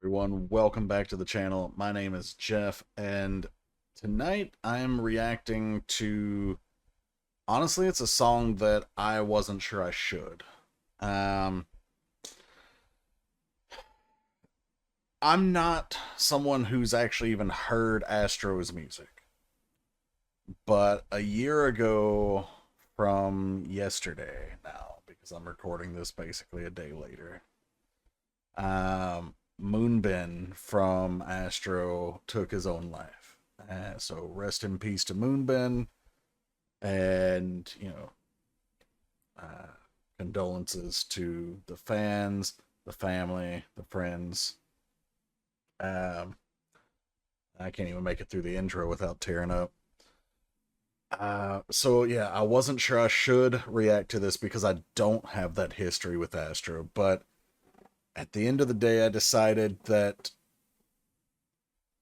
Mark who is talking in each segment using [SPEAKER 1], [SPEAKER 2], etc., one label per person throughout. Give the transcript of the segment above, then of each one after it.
[SPEAKER 1] Everyone, welcome back to the channel. My name is Jeff, and tonight I'm reacting to, honestly, it's a song that I wasn't sure I should. I'm not someone who's actually even heard Astro's music, but a year ago from yesterday now, because I'm recording this basically a day later, Moonbin from Astro took his own life. So rest in peace to Moonbin, and condolences to the fans, the family, the friends. I can't even make it through the intro without tearing up. So yeah, I wasn't sure I should react to this because I don't have that history with Astro, but at the end of the day, I decided that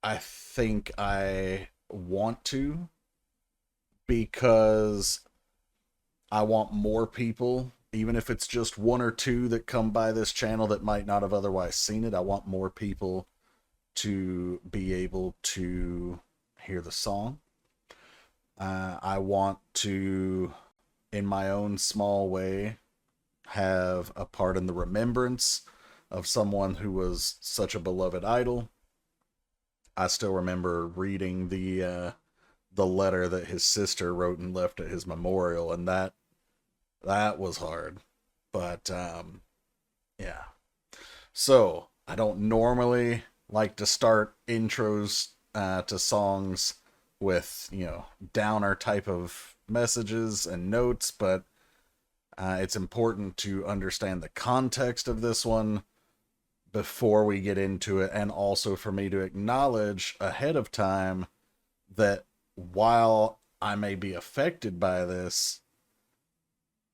[SPEAKER 1] I think I want to, because I want more people, even if it's just one or two that come by this channel that might not have otherwise seen it. I want more people to be able to hear the song. I want to, in my own small way, have a part in the remembrance of someone who was such a beloved idol. I still remember reading the letter that his sister wrote and left at his memorial, and that was hard. But yeah. So I don't normally like to start intros to songs with downer type of messages and notes, but it's important to understand the context of this one before we get into it, and also for me to acknowledge ahead of time that while I may be affected by this,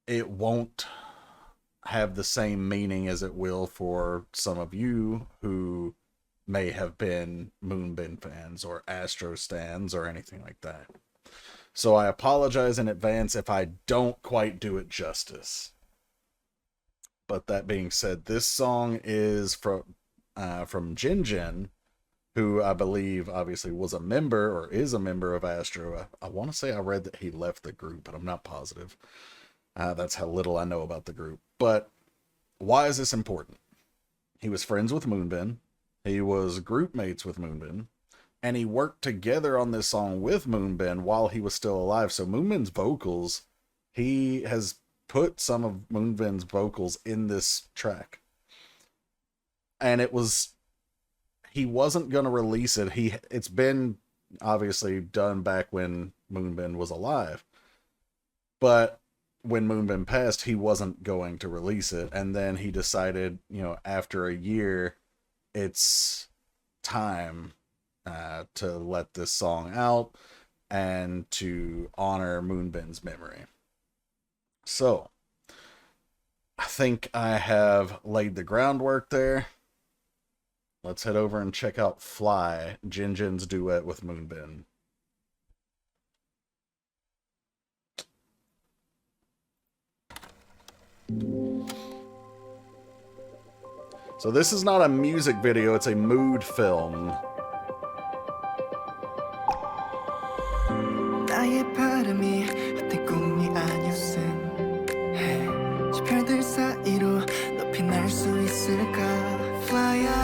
[SPEAKER 1] it won't have the same meaning as it will for some of you who may have been Moonbin fans or Astro stans or anything like that. So I apologize in advance if I don't quite do it justice. But that being said, this song is from Jin Jin, who I believe obviously was a member or is a member of Astro. I want to say I read that he left the group, but I'm not positive. That's how little I know about the group. But why is this important? He was friends with Moonbin. He was group mates with Moonbin. And he worked together on this song with Moonbin while he was still alive. So Moonbin's vocals, he has put some of Moonbin's vocals in this track. And he wasn't going to release it. It's been obviously done back when Moonbin was alive. But when Moonbin passed, he wasn't going to release it. And then he decided, after a year, it's time to let this song out and to honor Moonbin's memory. So, I think I have laid the groundwork there. Let's head over and check out Fly, Jin Jin's duet with Moonbin. So this is not a music video, it's a mood film.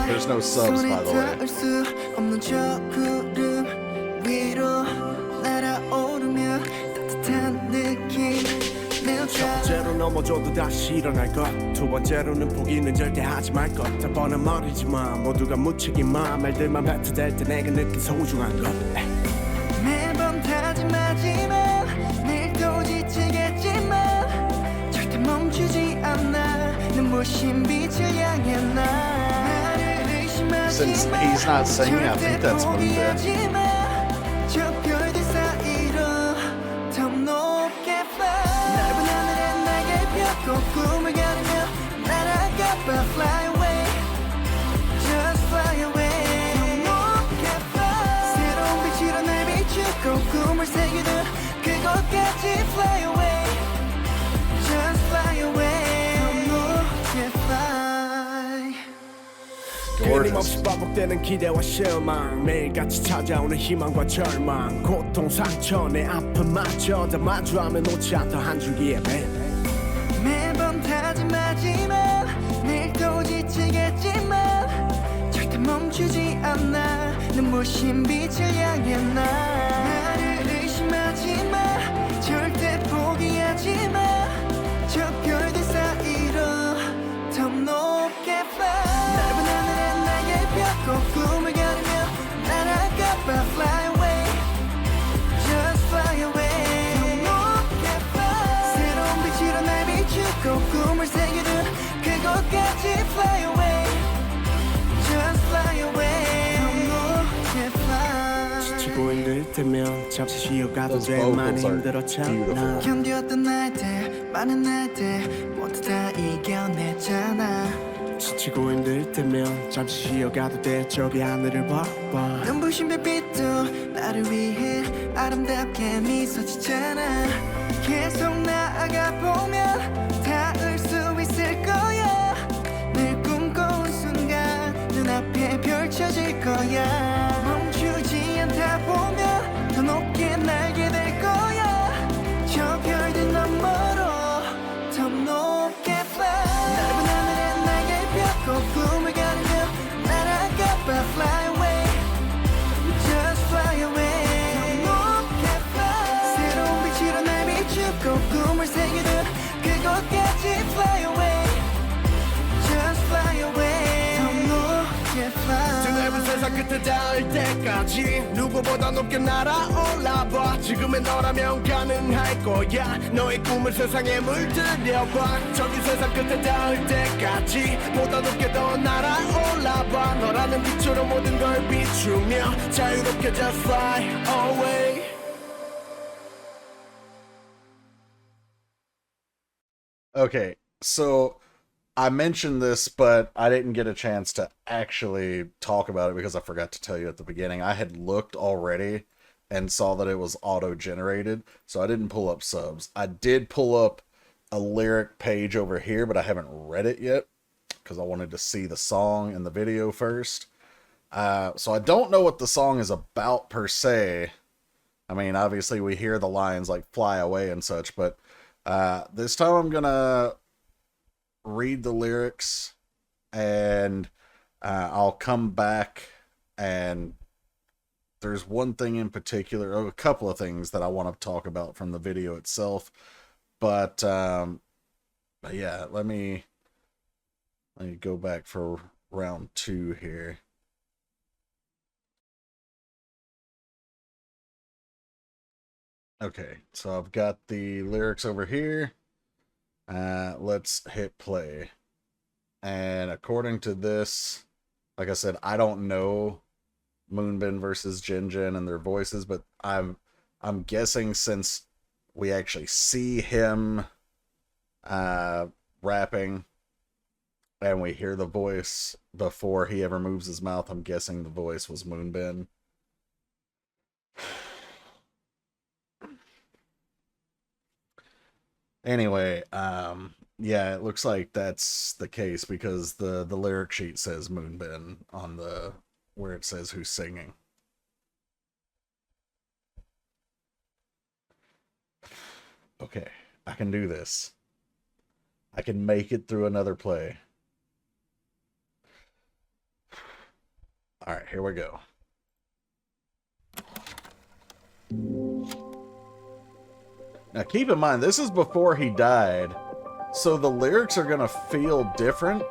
[SPEAKER 1] There's no subs, by the way.
[SPEAKER 2] 첫 번째로 넘어져도 다시 일어날 것, 두 번째로는 포기는 절대 하지 말 것. 다 뻔한 말이지만 모두가 무책임한 말들만 뱉어댈 때 내가 느낀 소중한 것. 매번 다짐하지만 내일도 지치겠지만 절대 멈추지 않아 눈부신 빛을 향해 나를 의심하지.
[SPEAKER 1] Since he's not singing, I think that's Moonbin.
[SPEAKER 2] 꿈을 가르며 날아가 fly away, just fly away. 높게 fly. 새로운 빛으로 날 비추고 꿈을 새기듯 그곳까지 fly away, just fly away. 높게 fly. 끊임없이 반복되는 기대와 실망 매일같이 찾아오는 희망과 절망 고통 상처 내 아픔마저 다 마주하며 놓지 않던 한 줄기의 뱀 매번 다짐하지만 내일 또 지치겠지만 절대 멈추지 않아 눈부신 빛을 향해 나를 의심하지 마 절대 포기하지 마 저 별들 사이로 더 높게 fly 넓은 하늘에 나의 벽 꿈을 가르며 날아가 fly away just fly away 더 높게 fly 새로운 빛으로 날 비추고 꿈을 새기듯 그곳까지 fly away just fly away 더 높게 fly 지치고 힘들 때면 잠시 쉬어가도 돼 많이 힘들었잖아 견뎠던 날들 많은 날들 모두 다 이겨냈잖아 지치고 힘들 때면 잠시 쉬어가도 돼 저기 하늘을 봐봐 눈부신 별빛도 나를 위해 아름답게 미소 짓잖아 계속 나아가 보면 닿을 수 있을 거야 늘 꿈꿔온 순간 눈앞에 펼쳐질 거야 멈추지 않다 보면 더 높게 날게 될 거야 저 별들 너머로 더 높게 fly 넓은 하늘에 나의 벽 꿈을 가르며 날아가 fly away just fly away 더 높게 fly 새로운 빛으로 날 비추고 꿈을 새기듯 그곳까지 fly away just fly away 더 높게 fly 저 넓은 세상 끝에 닿을 때까지 누구보다 높게 날아올라봐 지금의 너라면 가능할 거야 너의 꿈을 세상에 물들여봐 저기 세상 끝에 닿을 때까지 보다 높게 더 날아올라봐 너라는 빛으로 모든 걸 비추며 자유롭게 just fly away
[SPEAKER 1] Okay, so I mentioned this, but I didn't get a chance to actually talk about it because I forgot to tell you at the beginning. I had looked already and saw that it was auto-generated, so I didn't pull up subs. I did pull up a lyric page over here, but I haven't read it yet because I wanted to see the song and the video first. So I don't know what the song is about per se. I mean, obviously we hear the lines like fly away and such, but this time I'm gonna read the lyrics and I'll come back, and there's one thing in particular, or a couple of things that I want to talk about from the video itself, but yeah, let me go back for round 2 here. Okay, so I've got the lyrics over here. Let's hit play. And according to this, like I said, I don't know Moonbin versus Jin Jin and their voices, but I'm guessing since we actually see him rapping and we hear the voice before he ever moves his mouth, I'm guessing the voice was Moonbin. Anyway, yeah, it looks like that's the case because the lyric sheet says Moonbin on the where it says who's singing. Okay, I can do this. I can make it through another play. All right, here we go. Now keep in mind, this is before he died, so the lyrics are gonna feel different,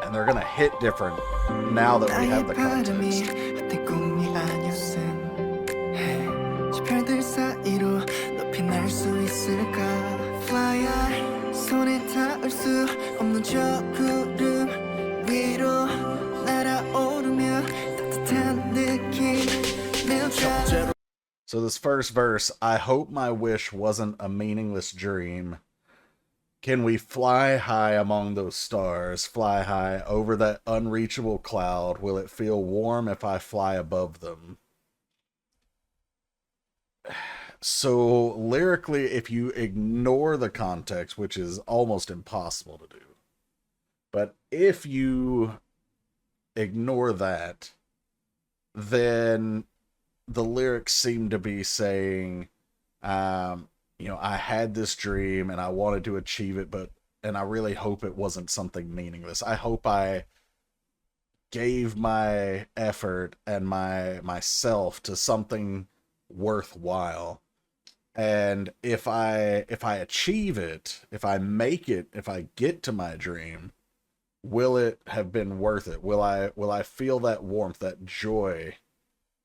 [SPEAKER 1] and they're gonna hit different now that we have the context. So this first verse, I hope my wish wasn't a meaningless dream. Can we fly high among those stars, fly high over that unreachable cloud? Will it feel warm if I fly above them? So lyrically, if you ignore the context, which is almost impossible to do, but if you ignore that, then the lyrics seem to be saying, I had this dream and I wanted to achieve it, and I really hope it wasn't something meaningless. I hope I gave my effort and myself to something worthwhile. And if I achieve it, if I make it, if I get to my dream, will it have been worth it? Will I feel that warmth, that joy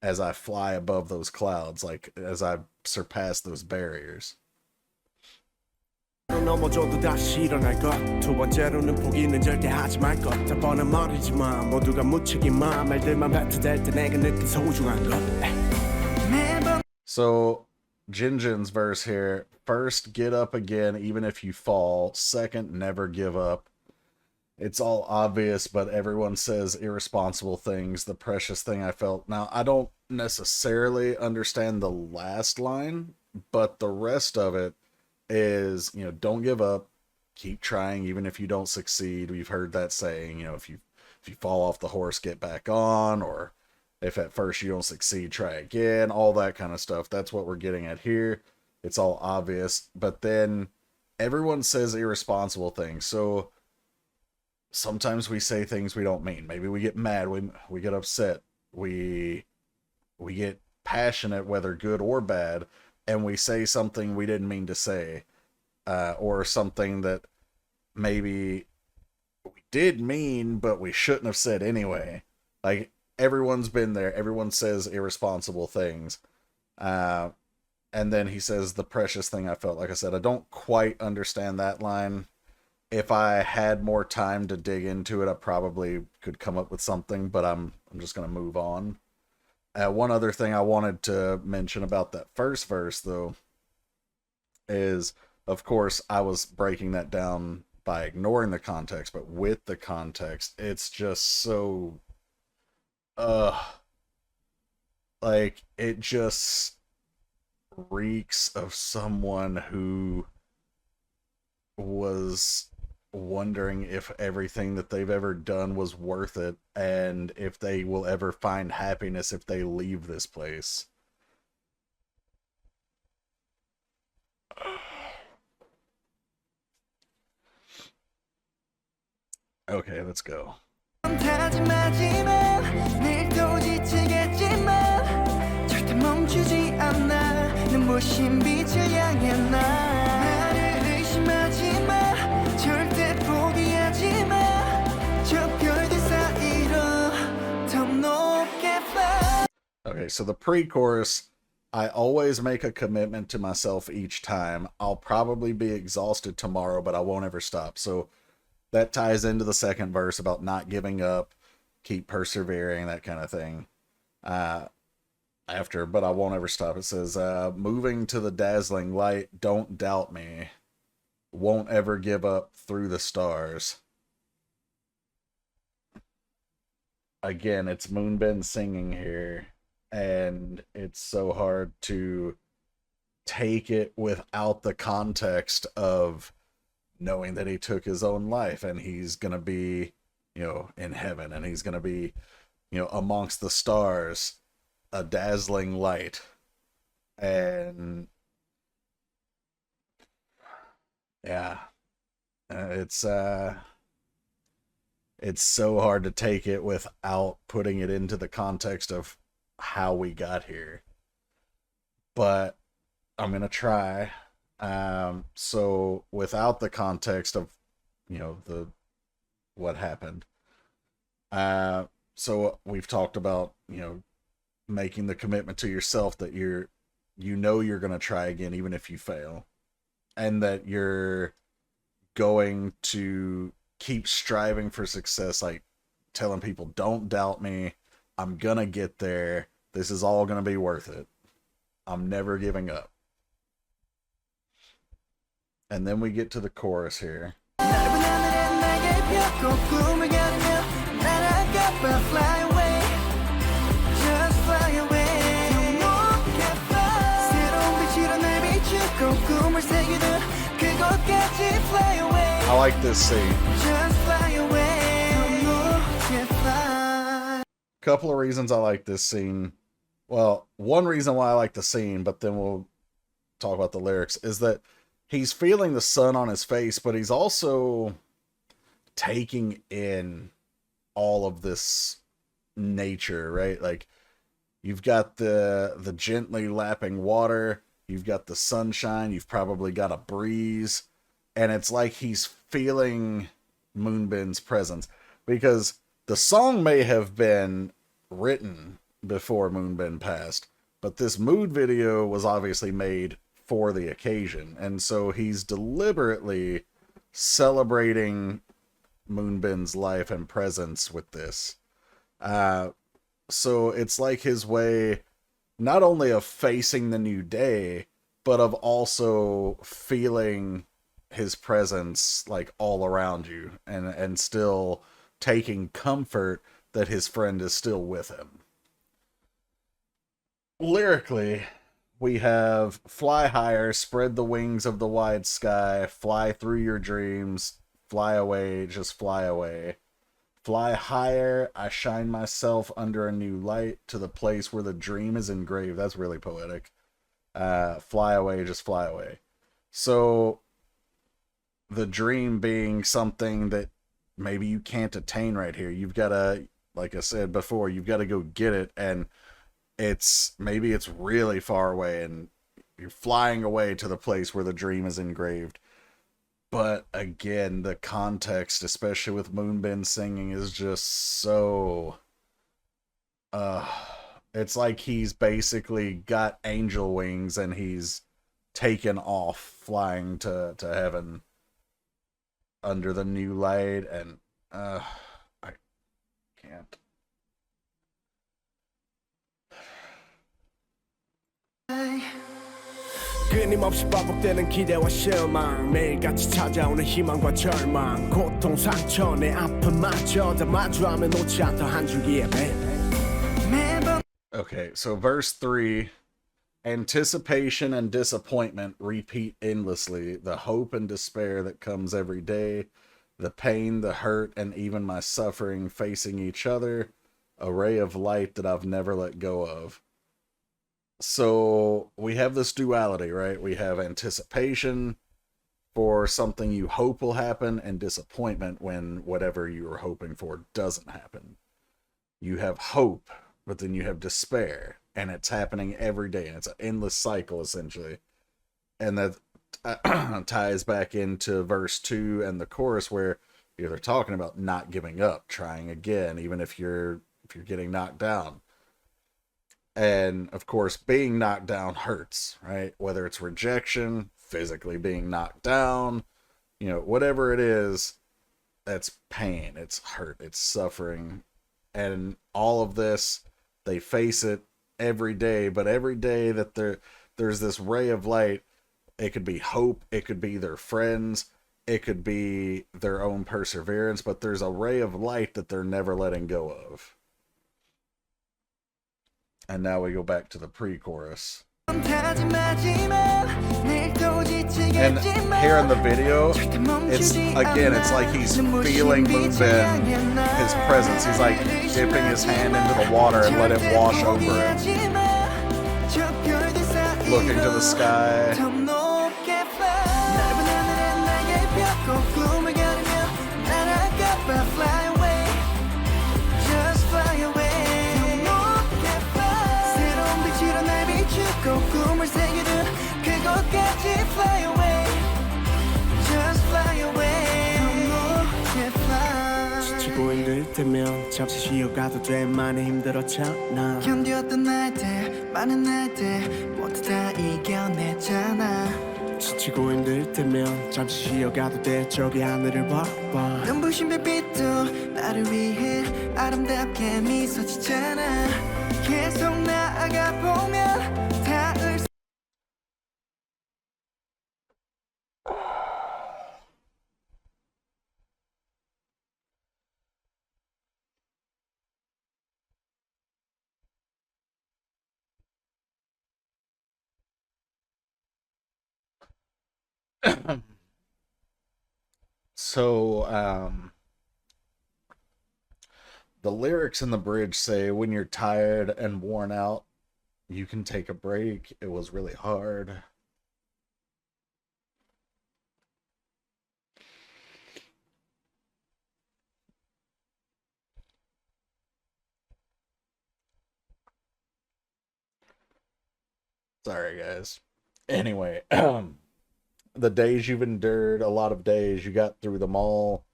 [SPEAKER 1] as I fly above those clouds, like as I surpass those barriers?
[SPEAKER 2] 넘어져도 다시 일어날 것. 두 번째로는 포기는 절대 하지 말 것. 다 뻔한 말이지만 모두가 무책임한 말들만 뱉어댈 때 내가 느낀 소중한 것. 매번.
[SPEAKER 1] So Jin Jin's verse here: first, get up again even if you fall. Second, never give up. It's all obvious, but everyone says irresponsible things. The precious thing I felt. Now, I don't necessarily understand the last line, but the rest of it is, don't give up, keep trying even if you don't succeed. We've heard that saying, if you fall off the horse, get back on, or if at first you don't succeed, try again, all that kind of stuff. That's what we're getting at here. It's all obvious, but then everyone says irresponsible things. So sometimes we say things we don't mean. Maybe we get mad, we get upset, we get passionate, whether good or bad, and we say something we didn't mean to say, or something that maybe we did mean, but we shouldn't have said anyway. Like, everyone's been there. Everyone says irresponsible things. And then he says, the precious thing I felt. Like I said, I don't quite understand that line. If I had more time to dig into it, I probably could come up with something, but I'm just going to move on. One other thing I wanted to mention about that first verse, though, is, of course, I was breaking that down by ignoring the context, but with the context, it's just so, like, it just reeks of someone who was wondering if everything that they've ever done was worth it, and if they will ever find happiness if they leave this place. Okay, let's go. Okay, so the pre-chorus, I always make a commitment to myself each time. I'll probably be exhausted tomorrow, but I won't ever stop. So that ties into the second verse about not giving up, keep persevering, that kind of thing. But I won't ever stop. It says, moving to the dazzling light, don't doubt me, won't ever give up through the stars. Again, it's Moonbin singing here, and it's so hard to take it without the context of knowing that he took his own life, and he's gonna be, in heaven, and he's gonna be, amongst the stars, a dazzling light. And yeah, it's so hard to take it without putting it into the context of how we got here, but I'm gonna try. So without the context of what happened, so we've talked about making the commitment to yourself that you're gonna try again even if you fail, and that you're going to keep striving for success, like telling people, don't doubt me, I'm gonna get there, this is all gonna be worth it, I'm never giving up. And then we get to the chorus here. I like this scene. couple of reasons I like this scene. Well, one reason why I like the scene, but then we'll talk about the lyrics, is that he's feeling the sun on his face, but he's also taking in all of this nature, right? Like you've got the gently lapping water, you've got the sunshine, you've probably got a breeze, and it's like he's feeling Moonbin's presence because the song may have been written before Moonbin passed, but this mood video was obviously made for the occasion, and so he's deliberately celebrating Moonbin's life and presence with this. So it's like his way not only of facing the new day, but of also feeling his presence like all around you and still taking comfort that his friend is still with him. Lyrically, we have fly higher, spread the wings of the wide sky, fly through your dreams, fly away, just fly away. Fly higher, I shine myself under a new light to the place where the dream is engraved. That's really poetic. Fly away, just fly away. So, the dream being something that maybe you can't attain right here. You've got to, like I said before, you've got to go get it, and maybe it's really far away, and you're flying away to the place where the dream is engraved. But again, the context, especially with Moonbin singing, is just so uh it's like he's basically got angel wings and he's taken off flying to heaven under the new light, and I can't.
[SPEAKER 2] 끊임없이 반복되는 기대와 실망 매일같이 찾아오는 희망과 절망 고통 상처 내 아픔마저 다 마주하며 놓지 않던 한 줄기의 배 매번
[SPEAKER 1] Okay, so verse 3, anticipation and disappointment repeat endlessly, the hope and despair that comes every day, the pain, the hurt, and even my suffering facing each other, a ray of light that I've never let go of. So we have this duality, right? We have anticipation for something you hope will happen and disappointment when whatever you were hoping for doesn't happen. You have hope, but then you have despair, and it's happening every day, and it's an endless cycle essentially. And that ties back into verse 2 and the chorus where they're talking about not giving up, trying again, even if you're getting knocked down. And of course, being knocked down hurts, right? Whether it's rejection, physically being knocked down, whatever it is, that's pain, it's hurt, it's suffering. And all of this, they face it every day, but every day that there's this ray of light, it could be hope, it could be their friends, it could be their own perseverance, but there's a ray of light that they're never letting go of. And now we go back to the pre-chorus. And here in the video, it's like he's feeling Moonbin, his presence. He's like dipping his hand into the water and let it wash over him. Looking to the sky.
[SPEAKER 2] Fly away, just fly away. 지치고 힘들 때면 잠시 쉬어가도 돼. 많이 힘들었잖아. 견뎠던 날들 많은 날들 모두 다 이겨냈잖아. 지치고 힘들 때면 잠시 쉬어가도 돼. 저기 하늘을 봐봐. 눈부신 별빛도 나를 위해 아름답게 미소 짓잖아. 계속 나아가 보면 닿을
[SPEAKER 1] So, The lyrics in the bridge say, when you're tired and worn out, you can take a break. It was really hard. Sorry, guys. Anyway, the days you've endured, a lot of days, you got through them all.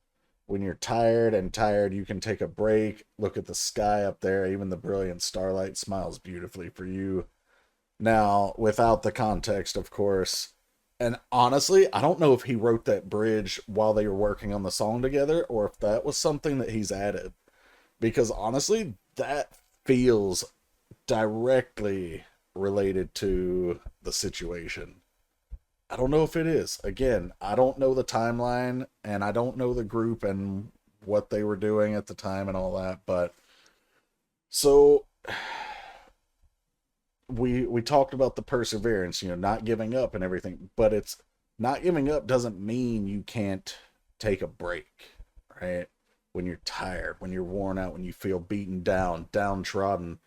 [SPEAKER 1] When you're tired, you can take a break. Look at the sky up there. Even the brilliant starlight smiles beautifully for you. Now, without the context, of course. And honestly, I don't know if he wrote that bridge while they were working on the song together or if that was something that he's added. Because honestly, that feels directly related to the situation. I don't know if it is. Again, I don't know the timeline and I don't know the group and what they were doing at the time and all that, but so we talked about the perseverance, not giving up and everything, but it's not giving up doesn't mean you can't take a break, right? When you're tired, when you're worn out, when you feel beaten down, downtrodden,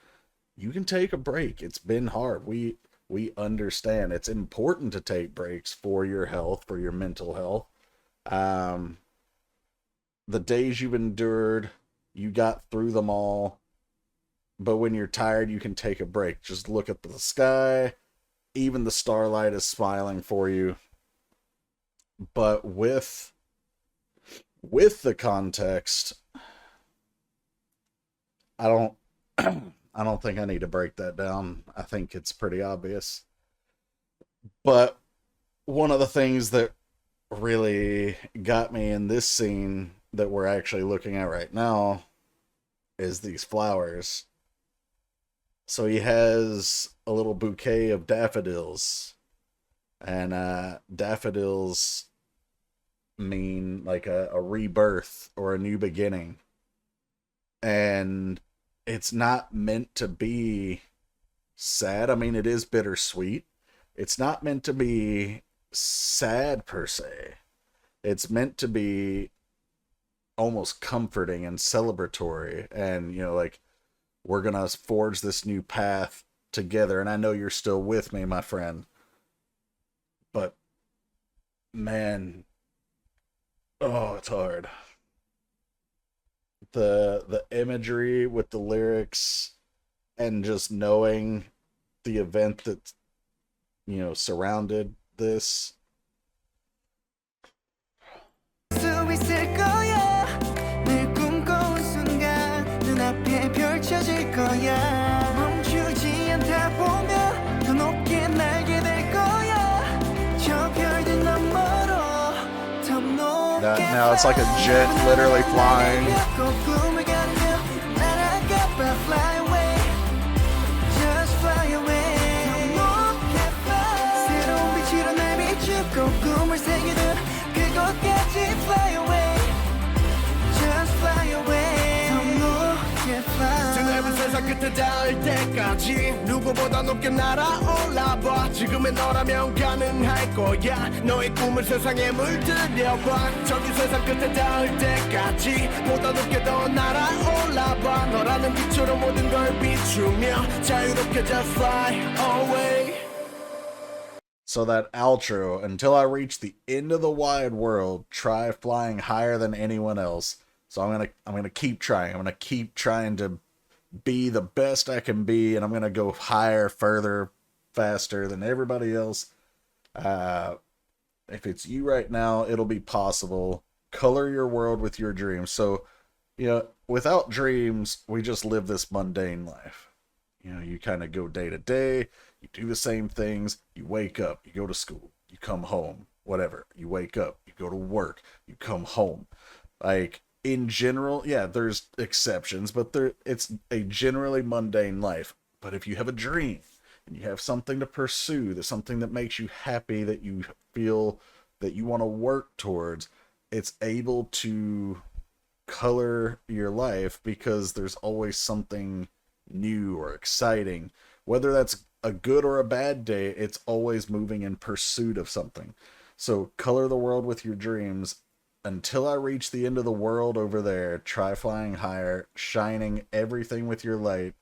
[SPEAKER 1] you can take a break. It's been hard. We understand it's important to take breaks for your health, for your mental health. Um, the days you've endured, you got through them all. But when you're tired, you can take a break. Just look at the sky. Even the starlight is smiling for you. But with the context, I don't I don't think I need to break that down. I think it's pretty obvious. But one of the things that really got me in this scene that we're actually looking at right now is these flowers. So he has a little bouquet of daffodils, and daffodils mean like a rebirth or a new beginning. And it's not meant to be sad. I mean, it is bittersweet. It's not meant to be sad per se. It's meant to be almost comforting and celebratory. And, like, we're going to forge this new path together. And I know you're still with me, my friend. But, man, oh, it's hard. The imagery with the lyrics and just knowing the event that surrounded this. Now it's like a jet literally flying.
[SPEAKER 2] 세상 끝에 닿을 때까지 누구보다 높게 날아올라봐 지금의 너라면 가능할 거야 너의 꿈을 세상에 물들여봐 저기 세상 끝에 닿을 때까지 보다 높게 더 날아올라봐 너라는 빛으로 모든 걸 비추며 자유롭게 just fly away.
[SPEAKER 1] So that outro, until I reach the end of the wide world, try flying higher than anyone else. So I'm gonna keep trying. I'm gonna keep trying to be the best I can be, and I'm gonna go higher, further, faster than everybody else. If it's you right now, it'll be possible. Color your world with your dreams. So, without dreams, we just live this mundane life. You kind of go day to day, you do the same things, you wake up, you go to school, you come home, whatever. You wake up, you go to work, you come home. Like, in general, yeah, there's exceptions, but it's a generally mundane life. But if you have a dream and you have something to pursue, there's something that makes you happy, that you feel that you want to work towards, it's able to color your life because there's always something new or exciting. Whether that's a good or a bad day, it's always moving in pursuit of something. So color the world with your dreams. until I reach the end of the world over there, try flying higher, shining everything with your light.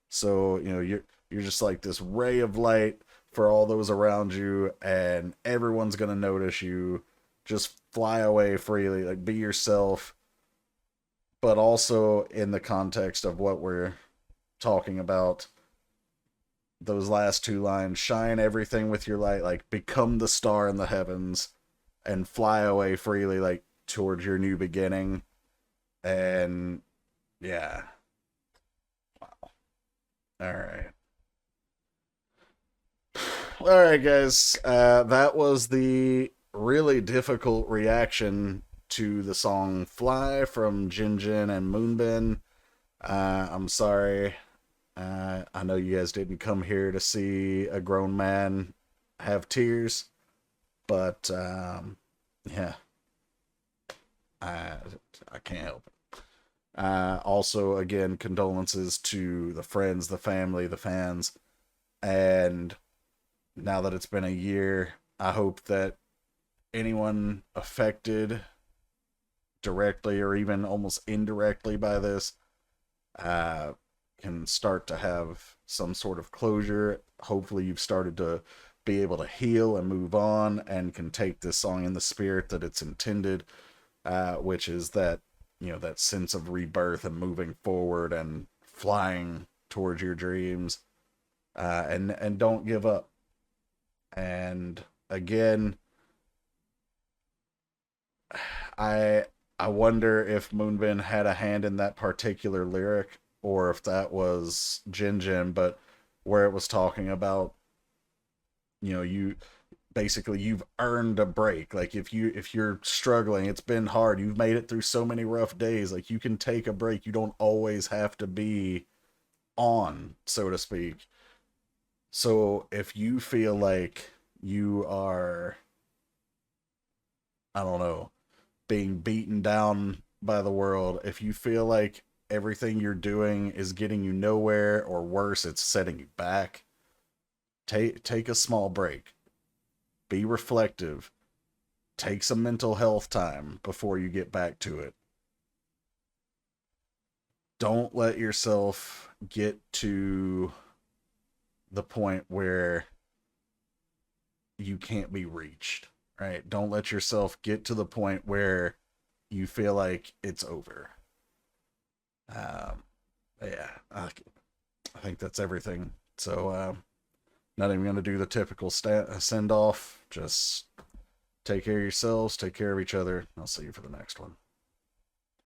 [SPEAKER 1] So, you're just like this ray of light for all those around you, and everyone's gonna notice you. Just fly away freely, like be yourself, but also in the context of what we're talking about, those last two lines, shine everything with your light, like become the star in the heavens and fly away freely, like towards your new beginning. And yeah. Wow. All right. All right, guys. That was the really difficult reaction to the song Fly from Jin Jin and Moonbin. I'm sorry. I know you guys didn't come here to see a grown man have tears, but yeah, I, I can't help it. Also, again, condolences to the friends, the family, the fans, and now that it's been a year, I hope that anyone affected directly or even almost indirectly by this uh, can start to have some sort of closure. Hopefully, you've started to be able to heal and move on and can take this song in the spirit that it's intended, which is that, that sense of rebirth and moving forward and flying towards your dreams, and don't give up. And again, I I wonder if Moonbin had a hand in that particular lyric or if that was Jin Jin, but where it was talking about, you basically you've earned a break. Like if you're struggling, it's been hard, you've made it through so many rough days, like you can take a break. You don't always have to be on, so to speak. So if you feel like you are, I don't know, being beaten down by the world, if you feel like everything you're doing is getting you nowhere, or worse, it's setting you back, take a small break. Be reflective. Take some mental health time before you get back to it. Don't let yourself get to the point where you can't be reached, right? Don't let yourself get to the point where you feel like it's over. Um, yeah, I think that's everything. So, not even going to do the typical send off. Just take care of yourselves, take care of each other. I'll see you for the next one.